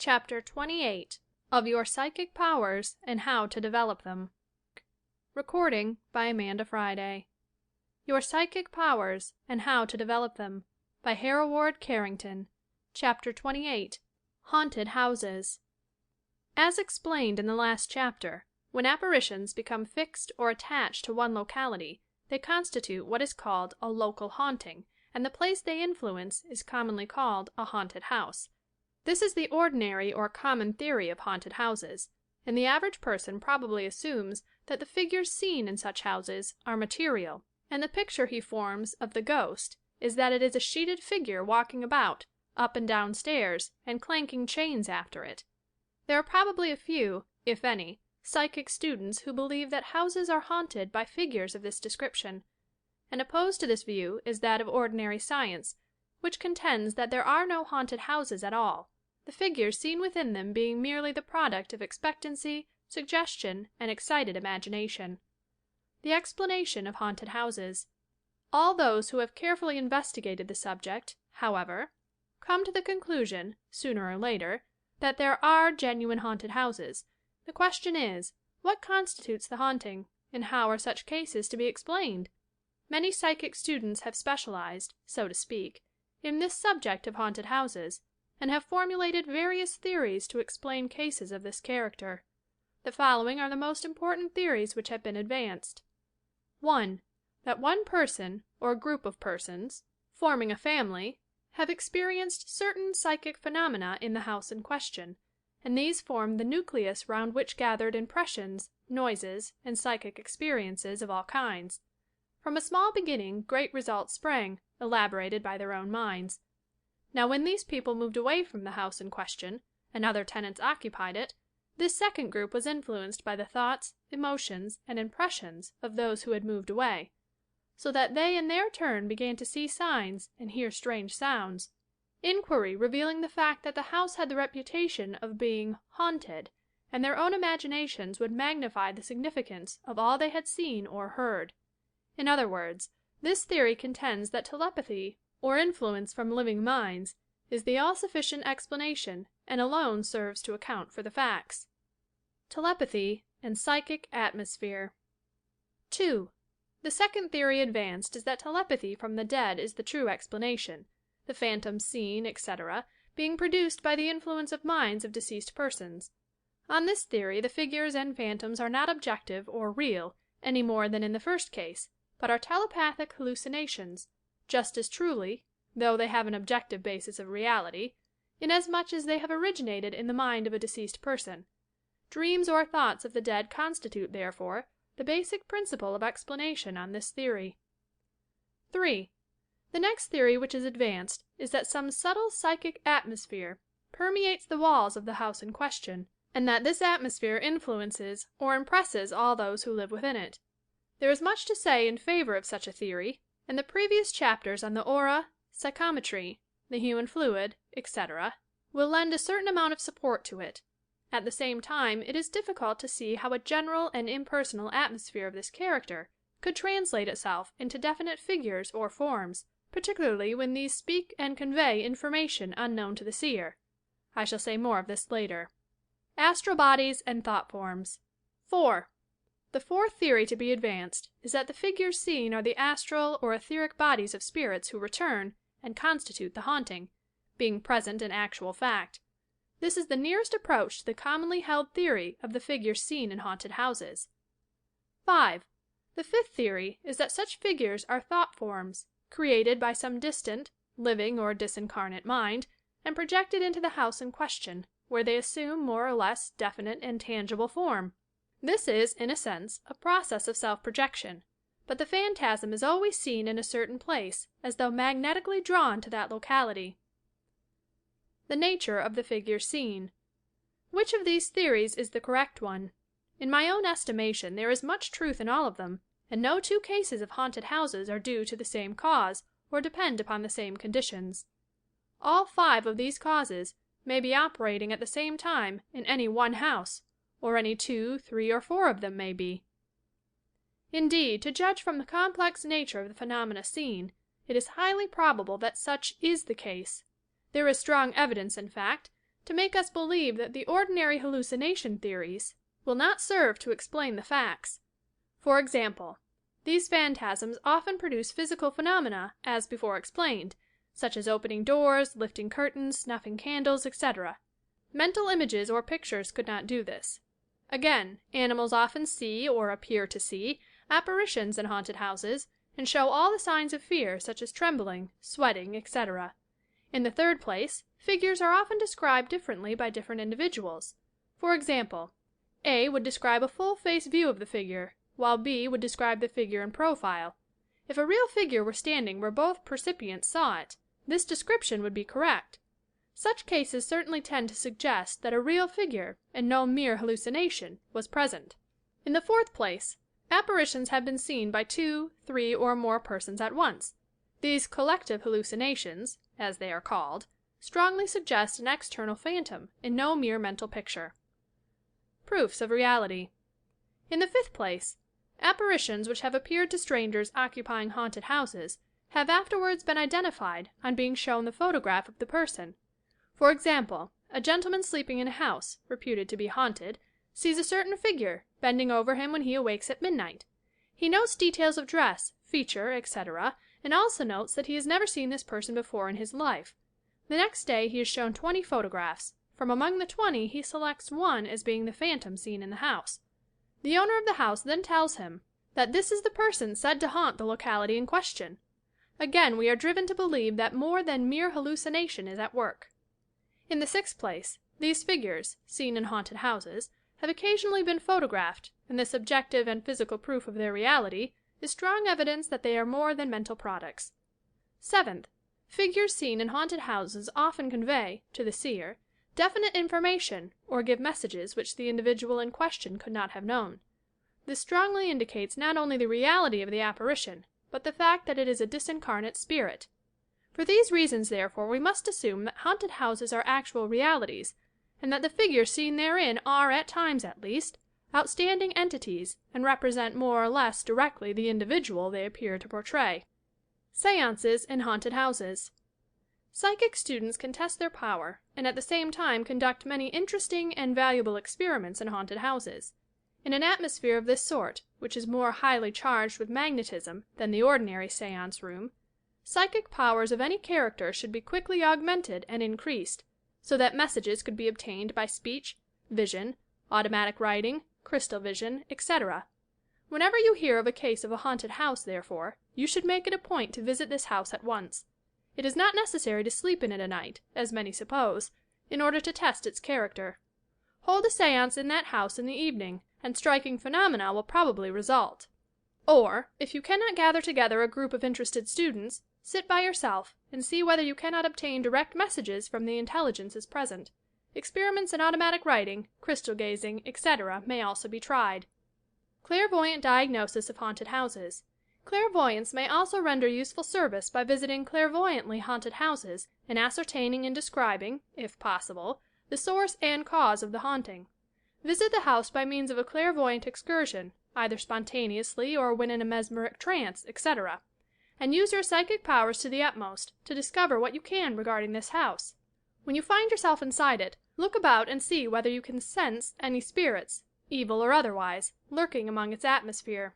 Chapter 28 of Your Psychic Powers and How to Develop Them. Recording by Amanda Friday. Your Psychic Powers and How to Develop Them by Hereward Carrington. Chapter 28 Haunted Houses. As explained in the last chapter, when apparitions become fixed or attached to one locality, they constitute what is called a local haunting, and the place they influence is commonly called a haunted house. This is the ordinary or common theory of haunted houses, and the average person probably assumes that the figures seen in such houses are material, and the picture he forms of the ghost is that it is a sheeted figure walking about, up and down stairs, and clanking chains after it. There are probably a few, if any, psychic students who believe that houses are haunted by figures of this description, and opposed to this view is that of ordinary science, which contends that there are no haunted houses at all, the figures seen within them being merely the product of expectancy, suggestion, and excited imagination. The explanation of haunted houses. All those who have carefully investigated the subject, however, come to the conclusion, sooner or later, that there are genuine haunted houses. The question is, what constitutes the haunting, and how are such cases to be explained? Many psychic students have specialized, so to speak, in this subject of haunted houses, and have formulated various theories to explain cases of this character. The following are the most important theories which have been advanced. 1. That one person, or group of persons, forming a family, have experienced certain psychic phenomena in the house in question, and these form the nucleus round which gathered impressions, noises, and psychic experiences of all kinds. From a small beginning great results sprang, elaborated by their own minds. Now when these people moved away from the house in question, and other tenants occupied it, this second group was influenced by the thoughts, emotions, and impressions of those who had moved away, so that they in their turn began to see signs and hear strange sounds. Inquiry revealing the fact that the house had the reputation of being "haunted," and their own imaginations would magnify the significance of all they had seen or heard. In other words, this theory contends that telepathy, or influence from living minds, is the all sufficient explanation and alone serves to account for the facts. Telepathy and Psychic Atmosphere. 2. The second theory advanced is that telepathy from the dead is the true explanation, the phantoms seen, etc., being produced by the influence of minds of deceased persons. On this theory the figures and phantoms are not objective or real, any more than in the first case, but are telepathic hallucinations, just as truly, though they have an objective basis of reality, inasmuch as they have originated in the mind of a deceased person. Dreams or thoughts of the dead constitute, therefore, the basic principle of explanation on this theory. 3. The next theory which is advanced is that some subtle psychic atmosphere permeates the walls of the house in question, and that this atmosphere influences or impresses all those who live within it. There is much to say in favor of such a theory, and the previous chapters on the aura, psychometry, the human fluid, etc., will lend a certain amount of support to it. At the same time it is difficult to see how a general and impersonal atmosphere of this character could translate itself into definite figures or forms, particularly when these speak and convey information unknown to the seer. I shall say more of this later. Astral bodies and thought forms. 4. The fourth theory to be advanced is that the figures seen are the astral or etheric bodies of spirits who return, and constitute the haunting, being present in actual fact. This is the nearest approach to the commonly held theory of the figures seen in haunted houses. 5. The fifth theory is that such figures are thought forms, created by some distant, living or disincarnate mind, and projected into the house in question, where they assume more or less definite and tangible form. This is, in a sense, a process of self-projection, but the phantasm is always seen in a certain place, as though magnetically drawn to that locality. The nature of the figures seen. Which of these theories is the correct one? In my own estimation there is much truth in all of them, and no two cases of haunted houses are due to the same cause, or depend upon the same conditions. All 5 of these causes may be operating at the same time in any one house, or any 2, 3, or 4 of them may be. Indeed, to judge from the complex nature of the phenomena seen, it is highly probable that such is the case. There is strong evidence, in fact, to make us believe that the ordinary hallucination theories will not serve to explain the facts. For example, these phantasms often produce physical phenomena as before explained, such as opening doors, lifting curtains, snuffing candles, etc. Mental images or pictures could not do this. Again, animals often see, or appear to see, apparitions in haunted houses, and show all the signs of fear, such as trembling, sweating, etc. In the third place, figures are often described differently by different individuals. For example, A would describe a full face view of the figure, while B would describe the figure in profile. If a real figure were standing where both percipients saw it, this description would be correct. Such cases certainly tend to suggest that a real figure, and no mere hallucination, was present. In the fourth place, apparitions have been seen by 2, 3, or more persons at once. These collective hallucinations, as they are called, strongly suggest an external phantom and no mere mental picture. Proofs of reality. In the fifth place, apparitions which have appeared to strangers occupying haunted houses have afterwards been identified on being shown the photograph of the person. For example, a gentleman sleeping in a house, reputed to be haunted, sees a certain figure bending over him when he awakes at midnight. He notes details of dress, feature, etc., and also notes that he has never seen this person before in his life. The next day he is shown 20 photographs. From among the 20 he selects one as being the phantom seen in the house. The owner of the house then tells him that this is the person said to haunt the locality in question. Again we are driven to believe that more than mere hallucination is at work. In the sixth place, these figures, seen in haunted houses, have occasionally been photographed, and this objective and physical proof of their reality is strong evidence that they are more than mental products. Seventh, figures seen in haunted houses often convey, to the seer, definite information or give messages which the individual in question could not have known. This strongly indicates not only the reality of the apparition, but the fact that it is a disincarnate spirit. For these reasons, therefore, we must assume that haunted houses are actual realities, and that the figures seen therein are, at times at least, outstanding entities and represent more or less directly the individual they appear to portray. Seances in haunted houses. Psychic students can test their power and at the same time conduct many interesting and valuable experiments in haunted houses. In an atmosphere of this sort, which is more highly charged with magnetism than the ordinary seance room, psychic powers of any character should be quickly augmented and increased, so that messages could be obtained by speech, vision, automatic writing, crystal vision, etc. Whenever you hear of a case of a haunted house, therefore, you should make it a point to visit this house at once. It is not necessary to sleep in it a night, as many suppose, in order to test its character. Hold a seance in that house in the evening, and striking phenomena will probably result. Or, if you cannot gather together a group of interested students, sit by yourself and see whether you cannot obtain direct messages from the intelligences present. Experiments in automatic writing, crystal gazing, etc., may also be tried. Clairvoyant diagnosis of haunted houses. Clairvoyants may also render useful service by visiting clairvoyantly haunted houses and ascertaining and describing, if possible, the source and cause of the haunting. Visit the house by means of a clairvoyant excursion, either spontaneously or when in a mesmeric trance, etc., and use your psychic powers to the utmost to discover what you can regarding this house. When you find yourself inside it, look about and see whether you can sense any spirits, evil or otherwise, lurking among its atmosphere.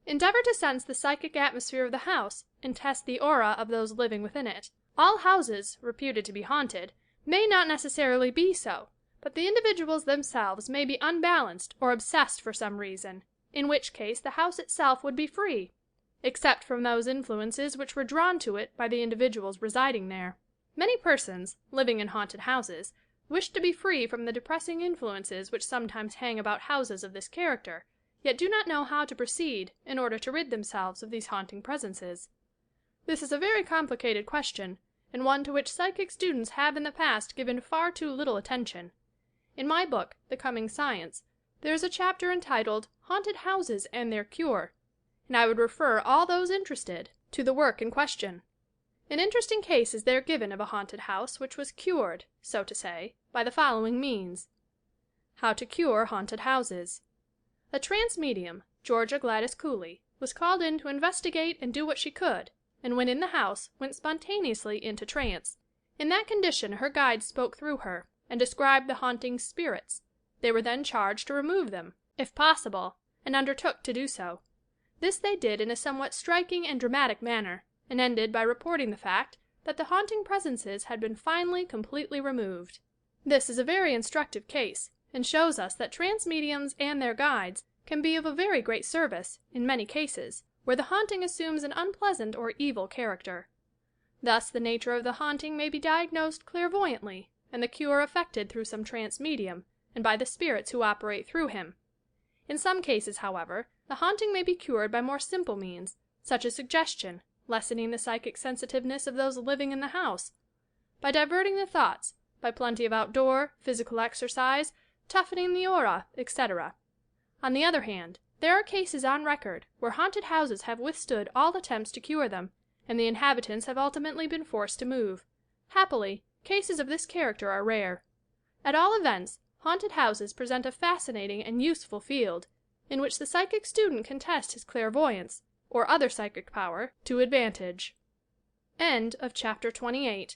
Endeavor to sense the psychic atmosphere of the house and test the aura of those living within it. All houses, reputed to be haunted, may not necessarily be so, but the individuals themselves may be unbalanced or obsessed for some reason, in which case the house itself would be free, except from those influences which were drawn to it by the individuals residing there. Many persons, living in haunted houses, wish to be free from the depressing influences which sometimes hang about houses of this character, yet do not know how to proceed in order to rid themselves of these haunting presences. This is a very complicated question, and one to which psychic students have in the past given far too little attention. In my book, The Coming Science, there is a chapter entitled Haunted Houses and Their Cure, and I would refer all those interested to the work in question. An interesting case is there given of a haunted house which was cured, so to say, by the following means. How to Cure Haunted Houses. A trance medium, Georgia Gladys Cooley, was called in to investigate and do what she could, and when in the house went spontaneously into trance. In that condition her guide spoke through her, and described the haunting's spirits. They were then charged to remove them, if possible, and undertook to do so. This they did in a somewhat striking and dramatic manner, and ended by reporting the fact that the haunting presences had been finally completely removed. This is a very instructive case, and shows us that trance mediums and their guides can be of a very great service, in many cases, where the haunting assumes an unpleasant or evil character. Thus the nature of the haunting may be diagnosed clairvoyantly, and the cure effected through some trance medium, and by the spirits who operate through him. In some cases, however, the haunting may be cured by more simple means, such as suggestion, lessening the psychic sensitiveness of those living in the house, by diverting the thoughts, by plenty of outdoor, physical exercise, toughening the aura, etc. On the other hand, there are cases on record where haunted houses have withstood all attempts to cure them, and the inhabitants have ultimately been forced to move. Happily, cases of this character are rare. At all events, haunted houses present a fascinating and useful field, in which the psychic student can test his clairvoyance, or other psychic power, to advantage. Chapter 28.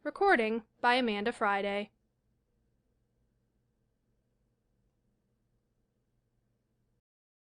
Recording by Amanda Friday.